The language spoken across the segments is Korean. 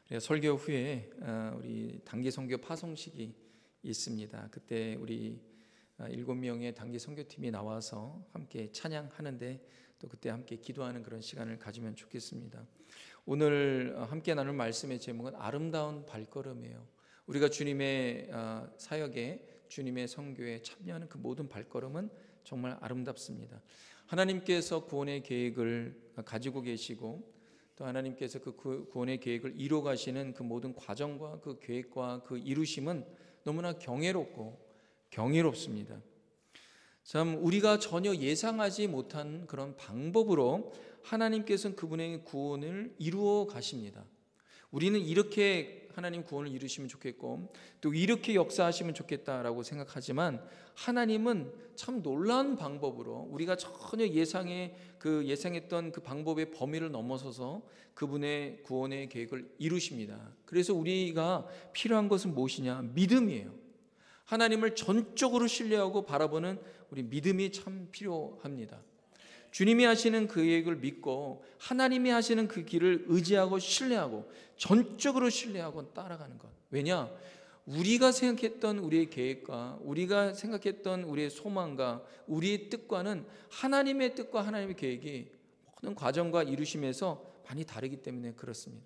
설교 후에 우리 단기 선교 파송식이 있습니다. 그때 우리 7명의 단기 선교팀이 나와서 함께 찬양하는데 또 그때 함께 기도하는 그런 시간을 가지면 좋겠습니다. 오늘 함께 나눌 말씀의 제목은 아름다운 발걸음이에요. 우리가 주님의 사역에, 주님의 선교에 참여하는 그 모든 발걸음은 정말 아름답습니다. 하나님께서 구원의 계획을 가지고 계시고 또 하나님께서 그 구원의 계획을 이루어 가시는 그 모든 과정과 그 계획과 그 이루심은 너무나 경외롭고 경이롭습니다. 참 우리가 전혀 예상하지 못한 그런 방법으로 하나님께서는 그분의 구원을 이루어 가십니다. 우리는 이렇게 하나님 구원을 이루시면 좋겠고 또 이렇게 역사하시면 좋겠다라고 생각하지만 하나님은 참 놀라운 방법으로 우리가 전혀 예상했던 그 방법의 범위를 넘어서서 그분의 구원의 계획을 이루십니다. 그래서 우리가 필요한 것은 무엇이냐? 믿음이에요. 하나님을 전적으로 신뢰하고 바라보는 우리 믿음이 참 필요합니다. 주님이 하시는 그 계획을 믿고 하나님이 하시는 그 길을 의지하고 신뢰하고 전적으로 신뢰하고 따라가는 것. 왜냐? 우리가 생각했던 우리의 계획과 우리가 생각했던 우리의 소망과 우리의 뜻과는 하나님의 뜻과 하나님의 계획이 모든 과정과 이루심에서 많이 다르기 때문에 그렇습니다.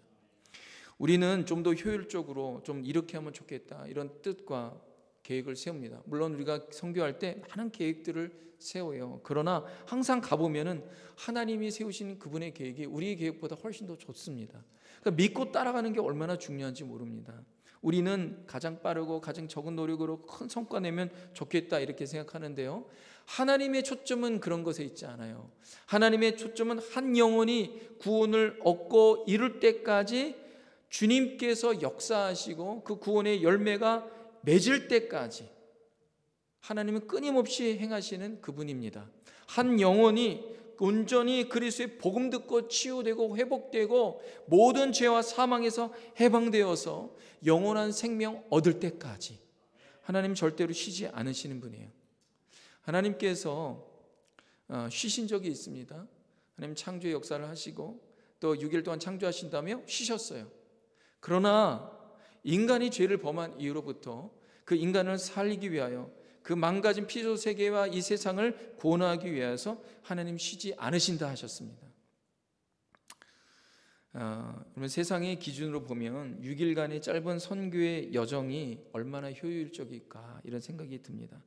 우리는 좀 더 효율적으로 좀 이렇게 하면 좋겠다 이런 뜻과 계획을 세웁니다. 물론 우리가 선교할 때 많은 계획들을 세워요. 그러나 항상 가보면은 하나님이 세우신 그분의 계획이 우리의 계획보다 훨씬 더 좋습니다. 그러니까 믿고 따라가는 게 얼마나 중요한지 모릅니다. 우리는 가장 빠르고 가장 적은 노력으로 큰 성과 내면 좋겠다 이렇게 생각하는데요. 하나님의 초점은 그런 것에 있지 않아요. 하나님의 초점은 한 영혼이 구원을 얻고 이룰 때까지 주님께서 역사하시고 그 구원의 열매가 맺을 때까지 하나님은 끊임없이 행하시는 그분입니다. 한 영혼이 온전히 그리스도의 복음 듣고 치유되고 회복되고 모든 죄와 사망에서 해방되어서 영원한 생명 얻을 때까지 하나님 절대로 쉬지 않으시는 분이에요. 하나님께서 쉬신 적이 있습니다. 하나님 창조의 역사를 하시고 또 6일 동안 창조하신다며 쉬셨어요. 그러나 인간이 죄를 범한 이후로부터 그 인간을 살리기 위하여 그 망가진 피조 세계와 이 세상을 구원하기 위해서 하나님 쉬지 않으신다 하셨습니다. 그러면 세상의 기준으로 보면 6일간의 짧은 선교의 여정이 얼마나 효율적일까 이런 생각이 듭니다.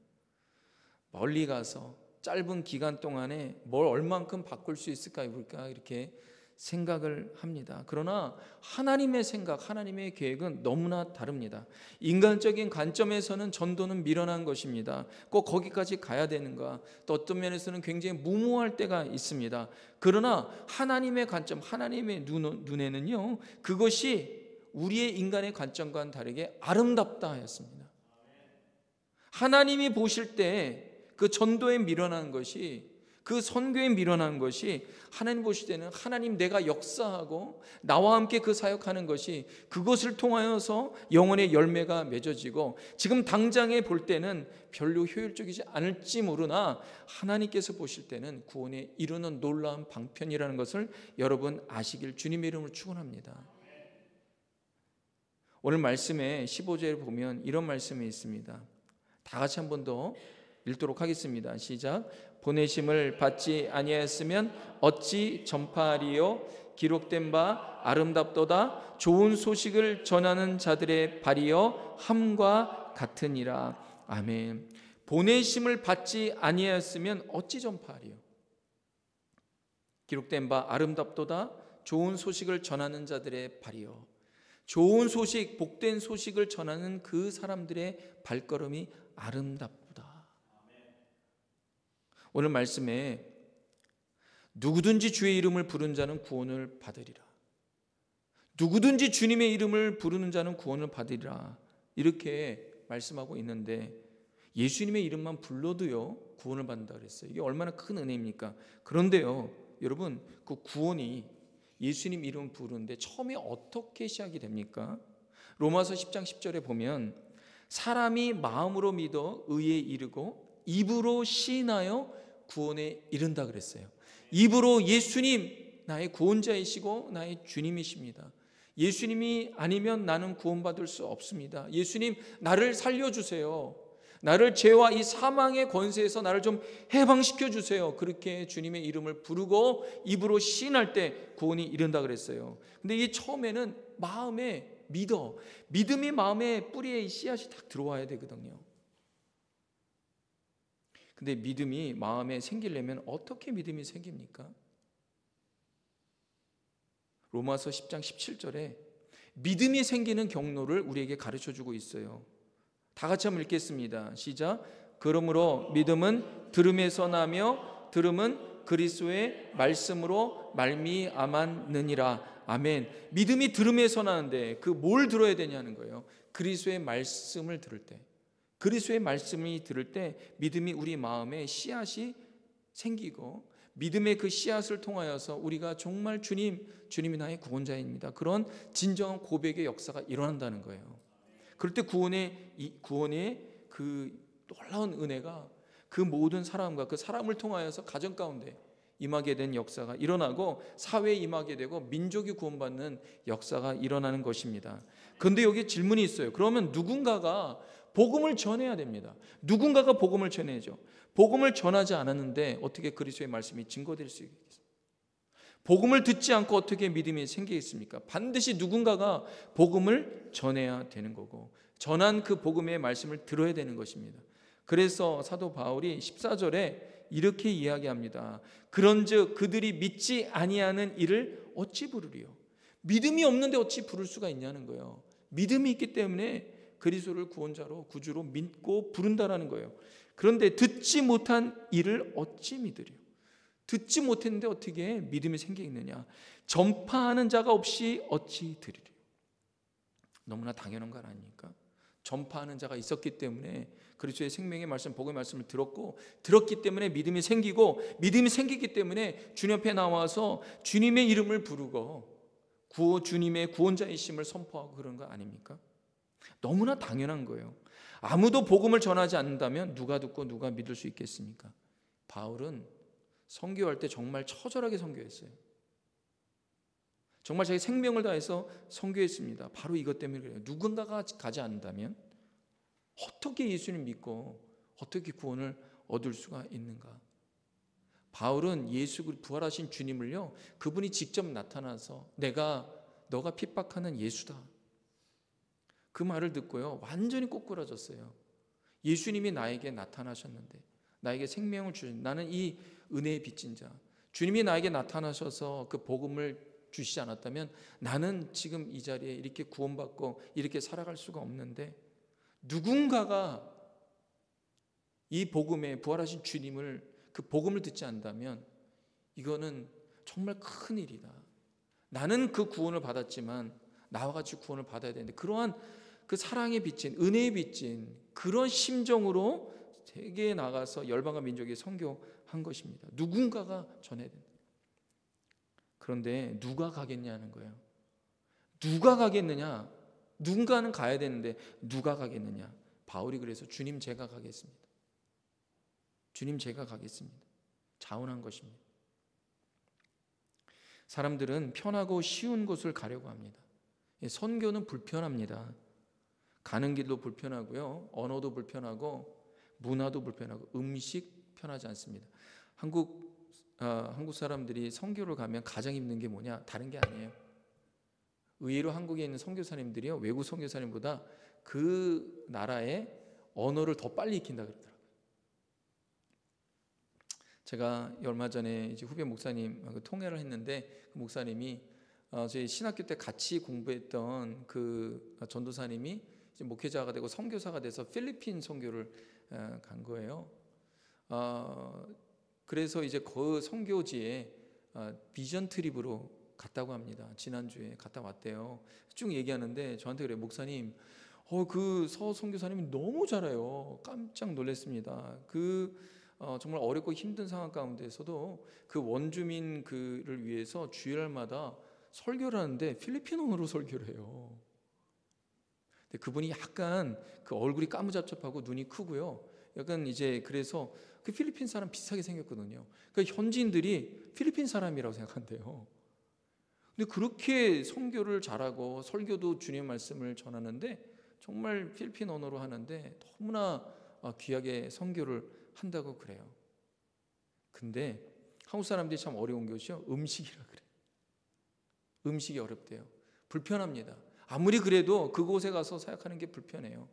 멀리 가서 짧은 기간 동안에 뭘 얼만큼 바꿀 수 있을까 이렇게 생각을 합니다. 그러나 하나님의 생각, 하나님의 계획은 너무나 다릅니다. 인간적인 관점에서는 전도는 미련한 것입니다. 꼭 거기까지 가야 되는가? 또 어떤 면에서는 굉장히 무모할 때가 있습니다. 그러나 하나님의 관점, 하나님의 눈에는요, 그것이 우리의 인간의 관점과는 다르게 아름답다 하였습니다. 하나님이 보실 때 그 전도에 미련한 것이, 그 선교에 미련한 것이 하나님 보실 때는 하나님 내가 역사하고 나와 함께 그 사역하는 것이 그것을 통하여서 영혼의 열매가 맺어지고 지금 당장에 볼 때는 별로 효율적이지 않을지 모르나 하나님께서 보실 때는 구원에 이루는 놀라운 방편이라는 것을 여러분 아시길 주님의 이름으로 축원합니다. 오늘 말씀에 15절에 보면 이런 말씀이 있습니다. 다 같이 한 번 더 읽도록 하겠습니다. 시작. 보내심을 받지 아니하였으면 어찌 전파하리요? 기록된 바 아름답도다. 좋은 소식을 전하는 자들의 발이여 함과 같으니라. 아멘. 보내심을 받지 아니하였으면 어찌 전파하리요? 기록된 바 아름답도다. 좋은 소식을 전하는 자들의 발이여. 좋은 소식, 복된 소식을 전하는 그 사람들의 발걸음이 아름답다. 오늘 말씀에 누구든지 주의 이름을 부르는 자는 구원을 받으리라. 누구든지 주님의 이름을 부르는 자는 구원을 받으리라. 이렇게 말씀하고 있는데 예수님의 이름만 불러도요 구원을 받는다 그랬어요. 이게 얼마나 큰 은혜입니까? 그런데요 여러분 그 구원이 예수님 이름 부르는데 처음에 어떻게 시작이 됩니까? 로마서 10장 10절에 보면 사람이 마음으로 믿어 의에 이르고 입으로 시인하여 구원에 이른다 그랬어요. 입으로 예수님 나의 구원자이시고 나의 주님이십니다. 예수님이 아니면 나는 구원받을 수 없습니다. 예수님, 나를 살려주세요. 나를 죄와 이 사망의 권세에서 나를 좀 해방시켜 주세요. 그렇게 주님의 이름을 부르고 입으로 시인할 때 구원이 이른다 그랬어요. 근데 이 처음에는 마음에 믿음이 마음의 뿌리에 이 씨앗이 딱 들어와야 되거든요. 근데 믿음이 마음에 생기려면 어떻게 믿음이 생깁니까? 로마서 10장 17절에 믿음이 생기는 경로를 우리에게 가르쳐주고 있어요. 다 같이 한번 읽겠습니다. 시작. 그러므로 믿음은 들음에서 나며 들음은 그리스도의 말씀으로 말미암았느니라. 아멘. 믿음이 들음에서 나는데 그 뭘 들어야 되냐는 거예요. 그리스도의 말씀을 들을 때, 그리스도의 말씀이 들을 때 믿음이 우리 마음에 씨앗이 생기고 믿음의 그 씨앗을 통하여서 우리가 정말 주님이 나의 구원자입니다, 그런 진정한 고백의 역사가 일어난다는 거예요. 그럴 때 구원의 그 놀라운 은혜가 그 모든 사람과 그 사람을 통하여서 가정 가운데 임하게 된 역사가 일어나고 사회에 임하게 되고 민족이 구원받는 역사가 일어나는 것입니다. 그런데 여기 질문이 있어요. 그러면 누군가가 복음을 전해야 됩니다. 누군가가 복음을 전해야죠. 복음을 전하지 않았는데 어떻게 그리스도의 말씀이 증거될 수 있겠습니까? 복음을 듣지 않고 어떻게 믿음이 생기겠습니까? 반드시 누군가가 복음을 전해야 되는 거고 전한 그 복음의 말씀을 들어야 되는 것입니다. 그래서 사도 바울이 14절에 이렇게 이야기합니다. 그런즉 그들이 믿지 아니하는 이를 어찌 부르리요? 믿음이 없는데 어찌 부를 수가 있냐는 거예요. 믿음이 있기 때문에 그리스도를 구원자로 구주로 믿고 부른다라는 거예요. 그런데 듣지 못한 이를 어찌 믿으리요? 듣지 못했는데 어떻게 믿음이 생기겠느냐? 전파하는 자가 없이 어찌 들으리요? 너무나 당연한 거 아닙니까? 전파하는 자가 있었기 때문에 그리스도의 생명의 말씀, 복음의 말씀을 들었기 때문에 믿음이 생기고, 믿음이 생기기 때문에 주님 앞에 나와서 주님의 이름을 부르고 주님의 구원자이심을 선포하고 그런 거 아닙니까? 너무나 당연한 거예요. 아무도 복음을 전하지 않는다면 누가 듣고 누가 믿을 수 있겠습니까? 바울은 선교할 때 정말 처절하게 선교했어요. 정말 자기 생명을 다해서 선교했습니다. 바로 이것 때문에 그래요. 누군가가 가지 않는다면 어떻게 예수님 믿고 어떻게 구원을 얻을 수가 있는가? 바울은 부활하신 주님을요, 그분이 직접 나타나서 너가 핍박하는 예수다, 그 말을 듣고요 완전히 꼬꾸라졌어요. 예수님이 나에게 나타나셨는데, 나에게 생명을 주신, 나는 이 은혜의 빚진 자, 주님이 나에게 나타나셔서 그 복음을 주시지 않았다면 나는 지금 이 자리에 이렇게 구원받고 이렇게 살아갈 수가 없는데, 누군가가 이 복음에 부활하신 주님을, 그 복음을 듣지 않는다면 이거는 정말 큰 일이다. 나는 그 구원을 받았지만 나와 같이 구원을 받아야 되는데, 그러한 그 사랑에 빚진, 은혜에 빚진 그런 심정으로 세계에 나가서 열방과 민족에 선교한 것입니다. 누군가가 전해야 된다. 그런데 누가 가겠냐는 거예요. 누가 가겠느냐? 누군가는 가야 되는데 누가 가겠느냐? 바울이 그래서 주님 제가 가겠습니다. 주님 제가 가겠습니다. 자원한 것입니다. 사람들은 편하고 쉬운 곳을 가려고 합니다. 선교는 불편합니다. 가는 길도 불편하고요, 언어도 불편하고 문화도 불편하고 음식 편하지 않습니다. 한국 사람들이 선교를 가면 가장 힘든 게 뭐냐? 다른 게 아니에요. 의외로 한국에 있는 선교사님들이요, 외국 선교사님보다 그 나라의 언어를 더 빨리 익힌다 그러더라고요. 제가 얼마 전에 이제 후배 목사님하고 통회를 했는데, 그 목사님이 저희 신학교 때 같이 공부했던 그 전도사님이 이제 목회자가 되고 선교사가 돼서 필리핀 선교를 간 거예요. 그래서 이제 그 선교지에 비전 트립으로 갔다고 합니다. 지난주에 갔다 왔대요. 쭉 얘기하는데 저한테 그래요. 목사님, 그 선교사님이 너무 잘해요. 깜짝 놀랐습니다. 정말 어렵고 힘든 상황 가운데서도 그 원주민 그를 위해서 주일날마다 설교를 하는데 필리핀어로 설교를 해요. 근데 그분이 약간 그 얼굴이 까무잡잡하고 눈이 크고요. 약간 이제 그래서 그 필리핀 사람 비슷하게 생겼거든요. 그러니까 현지인들이 필리핀 사람이라고 생각한대요. 근데 그렇게 선교를 잘하고 설교도 주님의 말씀을 전하는데 정말 필리핀 언어로 하는데 너무나 귀하게 선교를 한다고 그래요. 근데 한국 사람들이 참 어려운 것이요, 음식이라 그래요. 음식이 어렵대요. 불편합니다. 아무리 그래도 그곳에 가서 사역하는 게 불편해요.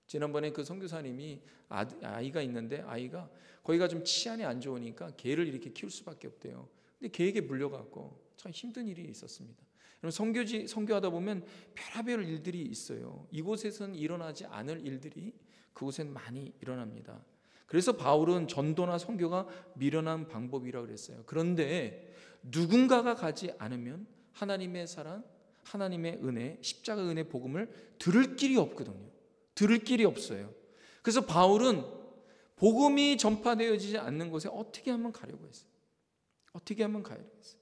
지난번에 그 선교사님이 아이가 있는데 아이가 거기가 좀 치안이 안 좋으니까 개를 이렇게 키울 수밖에 없대요. 근데 개에게 물려갖고 참 힘든 일이 있었습니다. 여러분, 선교하다 보면 별의별 일들이 있어요. 이곳에서는 일어나지 않을 일들이 그곳엔 많이 일어납니다. 그래서 바울은 전도나 선교가 미련한 방법이라고 그랬어요. 그런데 누군가가 가지 않으면 하나님의 사랑, 하나님의 은혜, 십자가 은혜 복음을 들을 길이 없거든요. 들을 길이 없어요. 그래서 바울은 복음이 전파되어지지 않는 곳에 어떻게 하면 가려고 했어요. 어떻게 하면 가려고 했어요.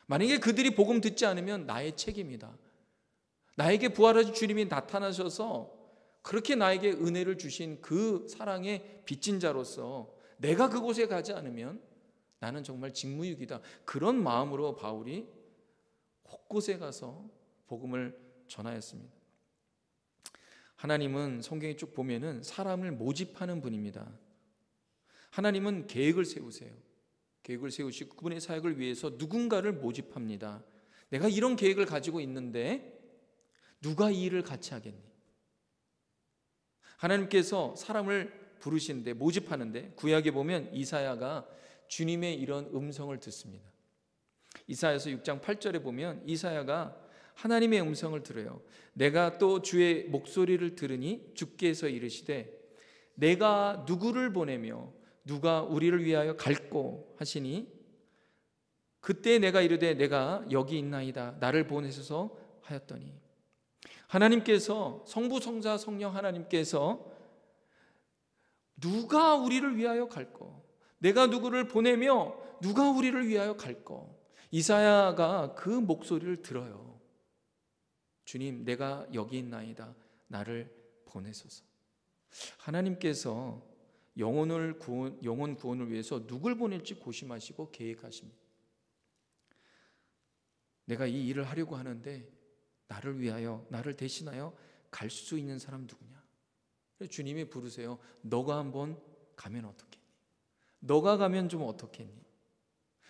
만약에 그들이 복음 듣지 않으면 나의 책임이다. 나에게 부활하신 주님이 나타나셔서 그렇게 나에게 은혜를 주신 그 사랑의 빚진 자로서 내가 그곳에 가지 않으면 나는 정말 직무유기다. 그런 마음으로 바울이 곳곳에 가서 복음을 전하였습니다. 하나님은 성경에 쭉 보면은 사람을 모집하는 분입니다. 하나님은 계획을 세우세요. 계획을 세우시고 그분의 사역을 위해서 누군가를 모집합니다. 내가 이런 계획을 가지고 있는데 누가 이 일을 같이 하겠니? 하나님께서 사람을 부르시는데, 모집하는데, 구약에 보면 이사야가 주님의 이런 음성을 듣습니다. 이사야서 6장 8절에 보면 이사야가 하나님의 음성을 들어요. 내가 또 주의 목소리를 들으니 주께서 이르시되 내가 누구를 보내며 누가 우리를 위하여 갈꼬 하시니 그때 내가 이르되 내가 여기 있나이다 나를 보내소서 하였더니, 하나님께서, 성부 성자 성령 하나님께서 누가 우리를 위하여 갈꼬, 내가 누구를 보내며 누가 우리를 위하여 갈꼬. 이사야가 그 목소리를 들어요. 주님, 내가 여기 있나이다 나를 보내소서. 하나님께서 영혼 구원을 위해서 누굴 보낼지 고심하시고 계획하십니다. 내가 이 일을 하려고 하는데 나를 위하여, 나를 대신하여 갈 수 있는 사람 누구냐? 주님이 부르세요. 너가 한번 가면 어떻겠니? 너가 가면 좀 어떻겠니?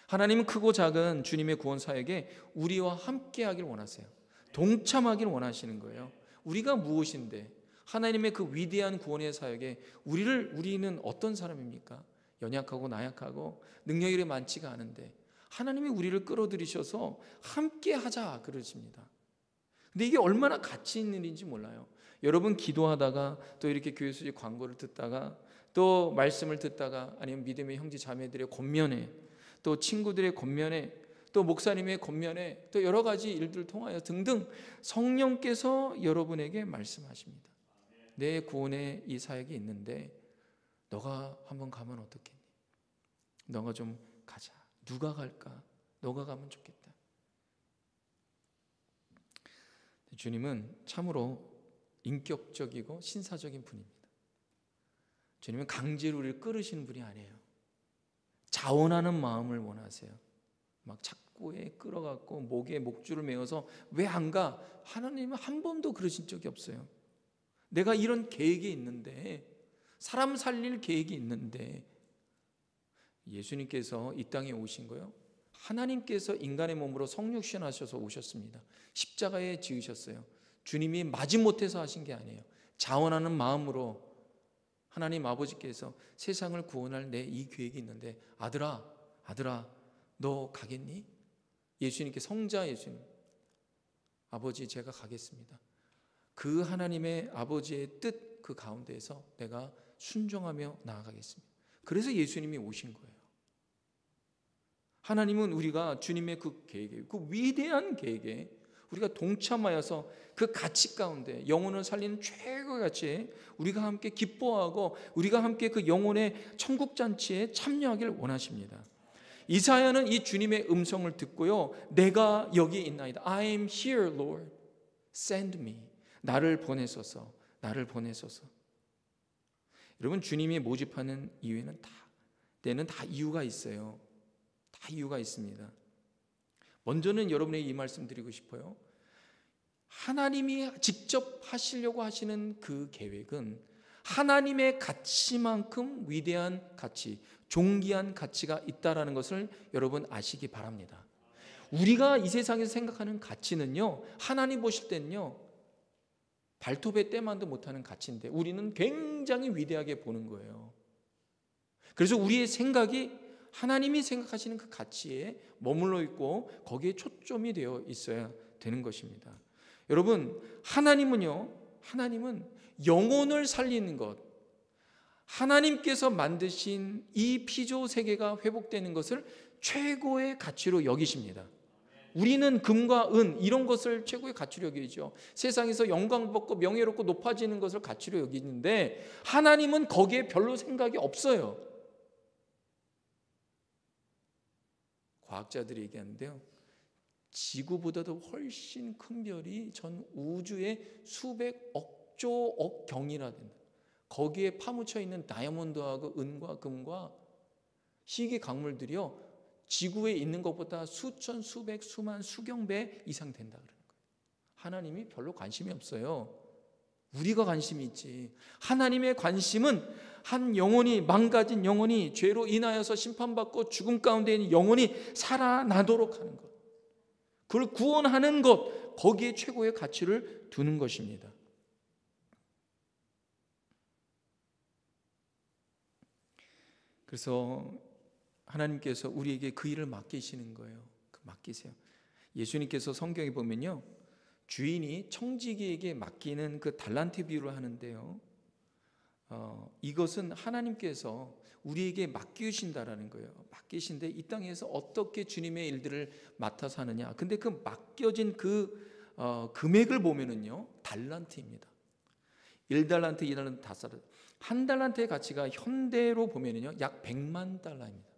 하나님은 크고 작은 주님의 구원 사역에 우리와 함께 하길 원하세요. 동참하길 원하시는 거예요. 우리가 무엇인데 하나님의 그 위대한 구원의 사역에 우리는 어떤 사람입니까? 연약하고 나약하고 능력이 많지가 않은데 하나님이 우리를 끌어들이셔서 함께 하자 그러십니다. 근데 이게 얼마나 가치 있는 일인지 몰라요. 여러분, 기도하다가 또 이렇게 교회 광고를 듣다가 또 말씀을 듣다가 아니면 믿음의 형제 자매들의 권면에, 또 친구들의 권면에, 또 목사님의 권면에, 또 여러 가지 일들을 통하여 등등 성령께서 여러분에게 말씀하십니다. 내 구원의 이 사역이 있는데 너가 한번 가면 어떻겠니? 너가 좀 가자. 누가 갈까? 너가 가면 좋겠다. 주님은 참으로 인격적이고 신사적인 분입니다. 주님은 강제로 우리를 끌으시는 분이 아니에요. 자원하는 마음을 원하세요. 막 착고에 끌어갖고 목에 목줄을 메어서 왜 안 가? 하나님은 한 번도 그러신 적이 없어요. 내가 이런 계획이 있는데, 사람 살릴 계획이 있는데, 예수님께서 이 땅에 오신 거요, 하나님께서 인간의 몸으로 성육신하셔서 오셨습니다. 십자가에 지으셨어요. 주님이 마지못해서 하신 게 아니에요. 자원하는 마음으로 하나님 아버지께서 세상을 구원할 내 이 계획이 있는데 아들아 너 가겠니? 예수님께 성자 예수님, 아버지 제가 가겠습니다. 그 하나님의 아버지의 뜻 그 가운데에서 내가 순종하며 나아가겠습니다. 그래서 예수님이 오신 거예요. 하나님은 우리가 주님의 그 계획에, 그 위대한 계획에 우리가 동참하여서 그 가치 가운데, 영혼을 살리는 최고의 가치에 우리가 함께 기뻐하고 우리가 함께 그 영혼의 천국잔치에 참여하기를 원하십니다. 이사야는 이 주님의 음성을 듣고요, 내가 여기 있나이다. I am here, Lord. Send me. 나를 보내소서. 나를 보내소서. 여러분, 주님이 모집하는 이유에는 때는 다 이유가 있어요. 다 이유가 있습니다. 먼저는 여러분에게 이 말씀 드리고 싶어요. 하나님이 직접 하시려고 하시는 그 계획은 하나님의 가치만큼 위대한 가치, 존귀한 가치가 있다라는 것을 여러분 아시기 바랍니다. 우리가 이 세상에서 생각하는 가치는요, 하나님 보실 때는요, 발톱의 때만도 못하는 가치인데 우리는 굉장히 위대하게 보는 거예요. 그래서 우리의 생각이 하나님이 생각하시는 그 가치에 머물러 있고 거기에 초점이 되어 있어야 되는 것입니다. 여러분, 하나님은 영혼을 살리는 것, 하나님께서 만드신 이 피조 세계가 회복되는 것을 최고의 가치로 여기십니다. 우리는 금과 은 이런 것을 최고의 가치로 여기죠. 세상에서 영광 받고 명예롭고 높아지는 것을 가치로 여기는데 하나님은 거기에 별로 생각이 없어요. 과학자들이 얘기하는데요, 지구보다도 훨씬 큰 별이 전 우주의 수백억 조 경이나 된다. 거기에 파묻혀 있는 다이아몬드하고 은과 금과 희귀 강물들이요, 지구에 있는 것보다 수천, 수백, 수만, 수경 배 이상 된다 그러는 거예요. 하나님이 별로 관심이 없어요. 우리가 관심이 있지. 하나님의 관심은 한 영혼이, 망가진 영혼이, 죄로 인하여서 심판받고 죽음 가운데 있는 영혼이 살아나도록 하는 것, 그걸 구원하는 것, 거기에 최고의 가치를 두는 것입니다. 그래서 하나님께서 우리에게 그 일을 맡기시는 거예요. 맡기세요. 예수님께서 성경에 보면요, 주인이 청지기에게 맡기는 그 달란트 비유를 하는데요, 이것은 하나님께서 우리에게 맡기신다라는 거예요. 맡기신데 이 땅에서 어떻게 주님의 일들을 맡아서 하느냐. 근데 그 맡겨진 그 금액을 보면은요, 달란트입니다. 1달란트, 2달란트, 5달란트. 한 달란트의 가치가 현대로 보면은요, 약 100만 달러입니다.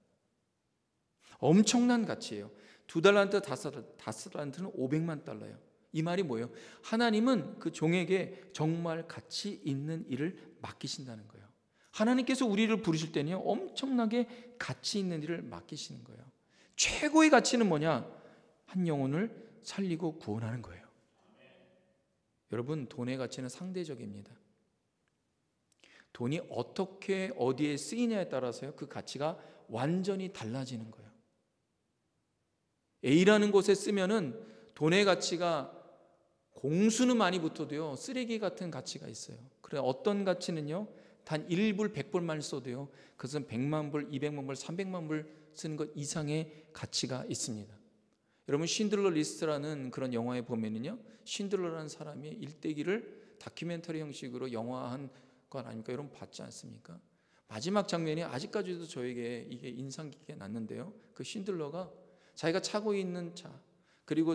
엄청난 가치예요. 2달란트, 5달란트는 500만 달러예요. 이 말이 뭐예요? 하나님은 그 종에게 정말 가치 있는 일을 맡기신다는 거예요. 하나님께서 우리를 부르실 때는요, 엄청나게 가치 있는 일을 맡기시는 거예요. 최고의 가치는 뭐냐? 한 영혼을 살리고 구원하는 거예요. 여러분, 돈의 가치는 상대적입니다. 돈이 어떻게 어디에 쓰이냐에 따라서요, 그 가치가 완전히 달라지는 거예요. A라는 곳에 쓰면은 돈의 가치가 공수는 많이 붙어도요, 쓰레기 같은 가치가 있어요. 그래, 어떤 가치는요, 단 1불 100불만 써도요, 그것은 100만 불, 200만 불, 300만 불 쓰는 것 이상의 가치가 있습니다. 여러분, 쉰들러 리스트라는 그런 영화에 보면은요, 쉰들러라는 사람이 일대기를 다큐멘터리 형식으로 영화한 건 아닙니까? 여러분 봤지 않습니까? 마지막 장면이 아직까지도 저에게 이게 인상 깊게 났는데요, 그 쉰들러가 자기가 차고 있는 차, 그리고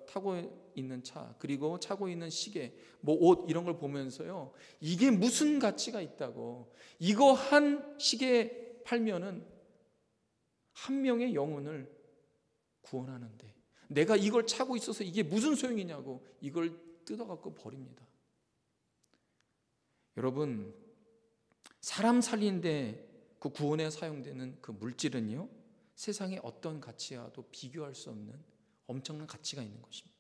타고 있는 차, 그리고 차고 있는 시계, 뭐 옷 이런 걸 보면서요, 이게 무슨 가치가 있다고, 이거 한 시계 팔면은 한 명의 영혼을 구원하는데 내가 이걸 차고 있어서 이게 무슨 소용이냐고 이걸 뜯어갖고 버립니다. 여러분, 사람 살리는데 그 구원에 사용되는 그 물질은요, 세상의 어떤 가치와도 비교할 수 없는 엄청난 가치가 있는 것입니다.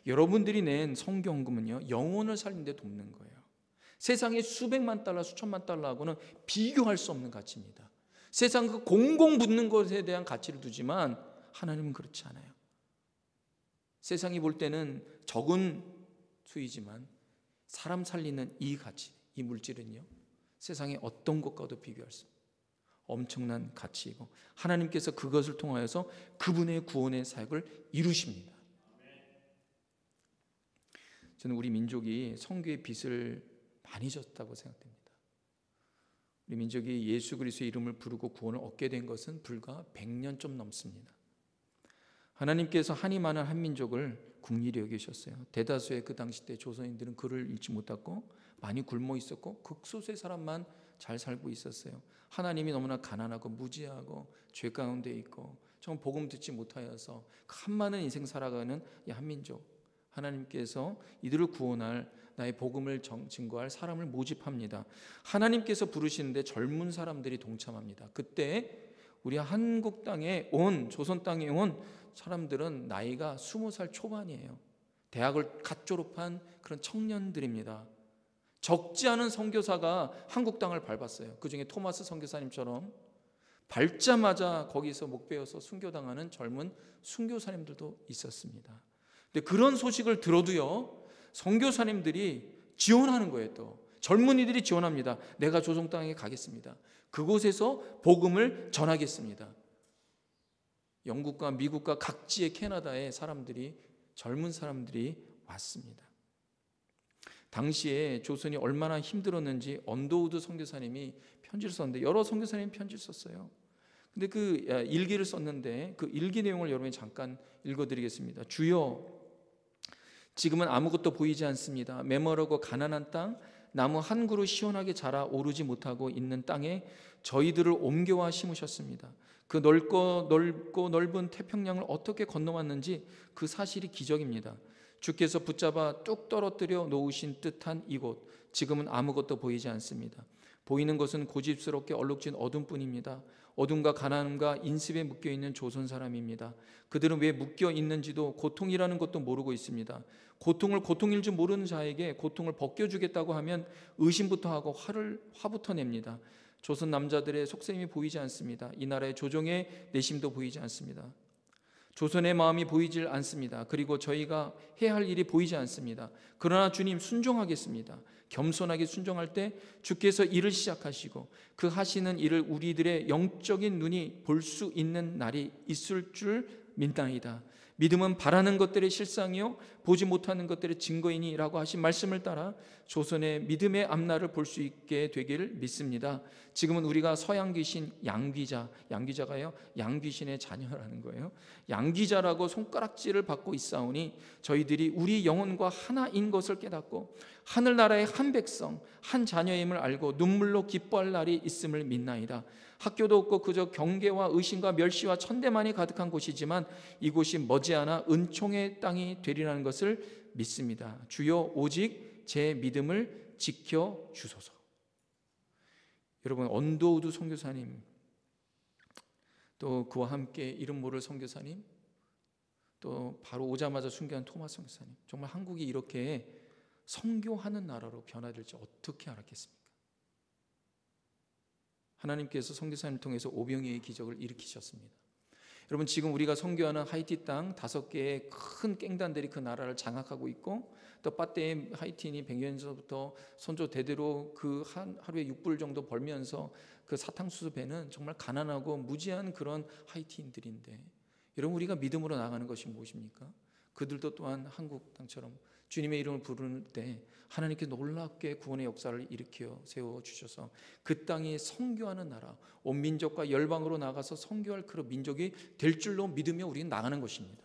여러분들이 낸 성경금은요, 영혼을 살리는 데 돕는 거예요. 세상의 수백만 달러, 수천만 달러하고는 비교할 수 없는 가치입니다. 세상 그 공공 붙는 것에 대한 가치를 두지만 하나님은 그렇지 않아요. 세상이 볼 때는 적은 수이지만 사람 살리는 이 가치, 이 물질은요, 세상의 어떤 것과도 비교할 수 없는 엄청난 가치이고, 하나님께서 그것을 통하여서 그분의 구원의 사역을 이루십니다. 저는 우리 민족이 선교의 빚을 많이 졌다고 생각됩니다. 우리 민족이 예수 그리스도의 이름을 부르고 구원을 얻게 된 것은 불과 100년 좀 넘습니다. 하나님께서 한이 많은 한민족을 국리히 여기셨어요. 대다수의 그 당시 때 조선인들은 글을 읽지 못했고 많이 굶어 있었고 극소수의 사람만 잘 살고 있었어요. 하나님이 너무나 가난하고 무지하고 죄 가운데 있고 정말 복음 듣지 못하여서 한많은 인생 살아가는 이 한민족, 하나님께서 이들을 구원할 나의 복음을 증거할 사람을 모집합니다. 하나님께서 부르시는데 젊은 사람들이 동참합니다. 그때 우리 한국 땅에 온, 조선 땅에 온 사람들은 나이가 20살 초반이에요. 대학을 갓 졸업한 그런 청년들입니다. 적지 않은 선교사가 한국 땅을 밟았어요. 그 중에 토마스 선교사님처럼 밟자마자 거기서 목베어서 순교당하는 젊은 순교사님들도 있었습니다. 근데 그런 소식을 들어도요, 선교사님들이 지원하는 거예요. 또 젊은이들이 지원합니다. 내가 조선 땅에 가겠습니다. 그곳에서 복음을 전하겠습니다. 영국과 미국과 각지의 캐나다의 사람들이, 젊은 사람들이 왔습니다. 당시에 조선이 얼마나 힘들었는지 언더우드 선교사님이 편지를 썼는데, 여러 선교사님이 편지를 썼어요. 근데 그 일기를 썼는데 그 일기 내용을 여러분이 잠깐 읽어드리겠습니다. 주여, 지금은 아무것도 보이지 않습니다. 메마르고 가난한 땅, 나무 한 그루 시원하게 자라 오르지 못하고 있는 땅에 저희들을 옮겨와 심으셨습니다. 그 넓고 넓은 태평양을 어떻게 건너왔는지 그 사실이 기적입니다. 주께서 붙잡아 뚝 떨어뜨려 놓으신 듯한 이곳, 지금은 아무것도 보이지 않습니다. 보이는 것은 고집스럽게 얼룩진 어둠뿐입니다. 어둠과 가난함과 인습에 묶여있는 조선 사람입니다. 그들은 왜 묶여 있는지도 고통이라는 것도 모르고 있습니다. 고통을 고통일 줄 모르는 자에게 고통을 벗겨주겠다고 하면 의심부터 하고 화부터 냅니다. 조선 남자들의 속셈이 보이지 않습니다. 이 나라의 조정의 내심도 보이지 않습니다. 조선의 마음이 보이질 않습니다. 그리고 저희가 해야 할 일이 보이지 않습니다. 그러나 주님, 순종하겠습니다. 겸손하게 순종할 때 주께서 일을 시작하시고 그 하시는 일을 우리들의 영적인 눈이 볼 수 있는 날이 있을 줄 믿나이다. 믿음은 바라는 것들의 실상이요 보지 못하는 것들의 증거이니라고 하신 말씀을 따라 조선의 믿음의 앞날을 볼 수 있게 되기를 믿습니다. 지금은 우리가 서양 귀신 양귀자가요, 양귀신의 자녀라는 거예요. 양귀자라고 손가락질을 받고 있사오니 저희들이 우리 영혼과 하나인 것을 깨닫고 하늘나라의 한 백성, 한 자녀임을 알고 눈물로 기뻐할 날이 있음을 믿나이다. 학교도 없고 그저 경계와 의심과 멸시와 천대만이 가득한 곳이지만 이곳이 머지않아 은총의 땅이 되리라는 것을 믿습니다. 주여, 오직 제 믿음을 지켜 주소서. 여러분, 언더우드 선교사님, 또 그와 함께 이름 모를 선교사님, 또 바로 오자마자 순교한 토마스 선교사님, 정말 한국이 이렇게 선교하는 나라로 변화될지 어떻게 알았겠습니까? 하나님께서 선교사님을 통해서 오병이의 기적을 일으키셨습니다. 여러분, 지금 우리가 선교하는 하이티 땅 5개의 큰 깽단들이 그 나라를 장악하고 있고, 또 빠떼의 하이티인이 100년 전부터 선조 대대로 그 하루에 6불 정도 벌면서 그 사탕수수 배는 정말 가난하고 무지한 그런 하이티인들인데, 여러분, 우리가 믿음으로 나가는 것이 무엇입니까? 그들도 또한 한국 땅처럼 주님의 이름을 부르는 때 하나님께서 놀랍게 구원의 역사를 일으켜 세워주셔서 그 땅이 선교하는 나라, 온 민족과 열방으로 나가서 선교할 그런 민족이 될 줄로 믿으며 우리는 나가는 것입니다.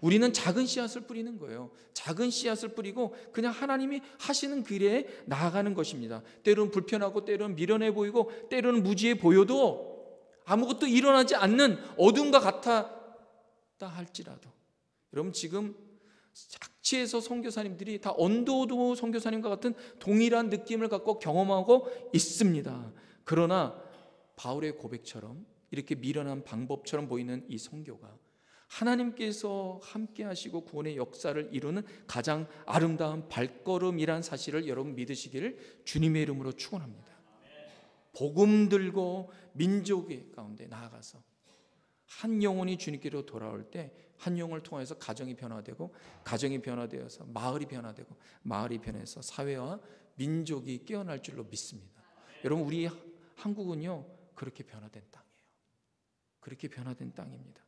우리는 작은 씨앗을 뿌리는 거예요. 작은 씨앗을 뿌리고 그냥 하나님이 하시는 길에 나아가는 것입니다. 때로는 불편하고 때로는 미련해 보이고 때로는 무지해 보여도 아무것도 일어나지 않는 어둠과 같았다 할지라도, 여러분, 지금 착지에서 선교사님들이 다 언더우드 선교사님과 같은 동일한 느낌을 갖고 경험하고 있습니다. 그러나 바울의 고백처럼 이렇게 미련한 방법처럼 보이는 이 선교가 하나님께서 함께 하시고 구원의 역사를 이루는 가장 아름다운 발걸음이란 사실을 여러분 믿으시기를 주님의 이름으로 축원합니다. 복음 들고 민족의 가운데 나아가서 한 영혼이 주님께로 돌아올 때 한 영혼을 통해서 가정이 변화되고, 가정이 변화되어서 마을이 변화되고, 마을이 변해서 사회와 민족이 깨어날 줄로 믿습니다. 여러분, 우리 한국은요 그렇게 변화된 땅이에요. 그렇게 변화된 땅입니다.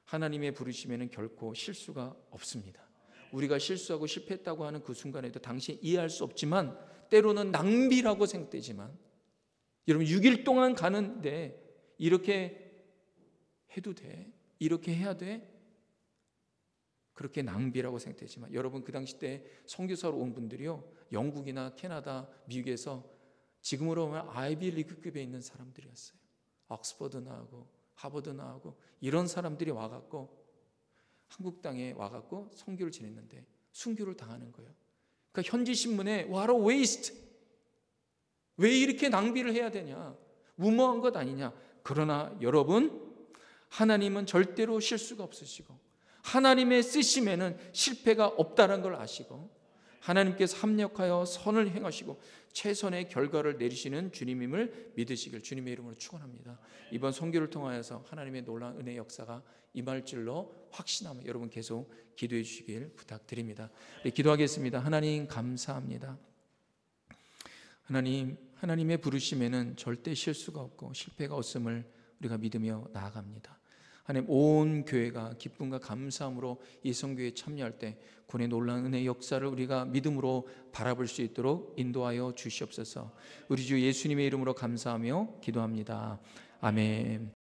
하나님의 부르심에는 결코 실수가 없습니다. 우리가 실수하고 실패했다고 하는 그 순간에도 당시 이해할 수 없지만, 때로는 낭비라고 생각되지만, 여러분, 6일 동안 가는데 이렇게 해도 돼? 이렇게 해야 돼? 그렇게 낭비라고 생각되지만, 여러분, 그 당시 때 선교사로 온 분들이요, 영국이나 캐나다, 미국에서 지금으로 보면 아이비리그급에 있는 사람들이었어요. 옥스퍼드 나오고 하버드 나오고 이런 사람들이 와갖고 한국 땅에 와갖고 선교를 지냈는데 순교를 당하는 거예요. 그러니까 현지 신문에 What a waste! 왜 이렇게 낭비를 해야 되냐? 무모한 것 아니냐? 그러나 여러분, 하나님은 절대로 실수가 없으시고 하나님의 쓰심에는 실패가 없다는 걸 아시고 하나님께서 합력하여 선을 행하시고 최선의 결과를 내리시는 주님임을 믿으시길 주님의 이름으로 축원합니다. 이번 선교를 통하여서 하나님의 놀라운 은혜의 역사가 임할 줄로 확신하며 여러분 계속 기도해 주시길 부탁드립니다. 네, 기도하겠습니다. 하나님 감사합니다. 하나님의 부르심에는 절대 실수가 없고 실패가 없음을 우리가 믿으며 나아갑니다. 하나님, 온 교회가 기쁨과 감사함으로 이 선교에 참여할 때 구원의 놀라운 은혜의 역사를 우리가 믿음으로 바라볼 수 있도록 인도하여 주시옵소서. 우리 주 예수님의 이름으로 감사하며 기도합니다. 아멘.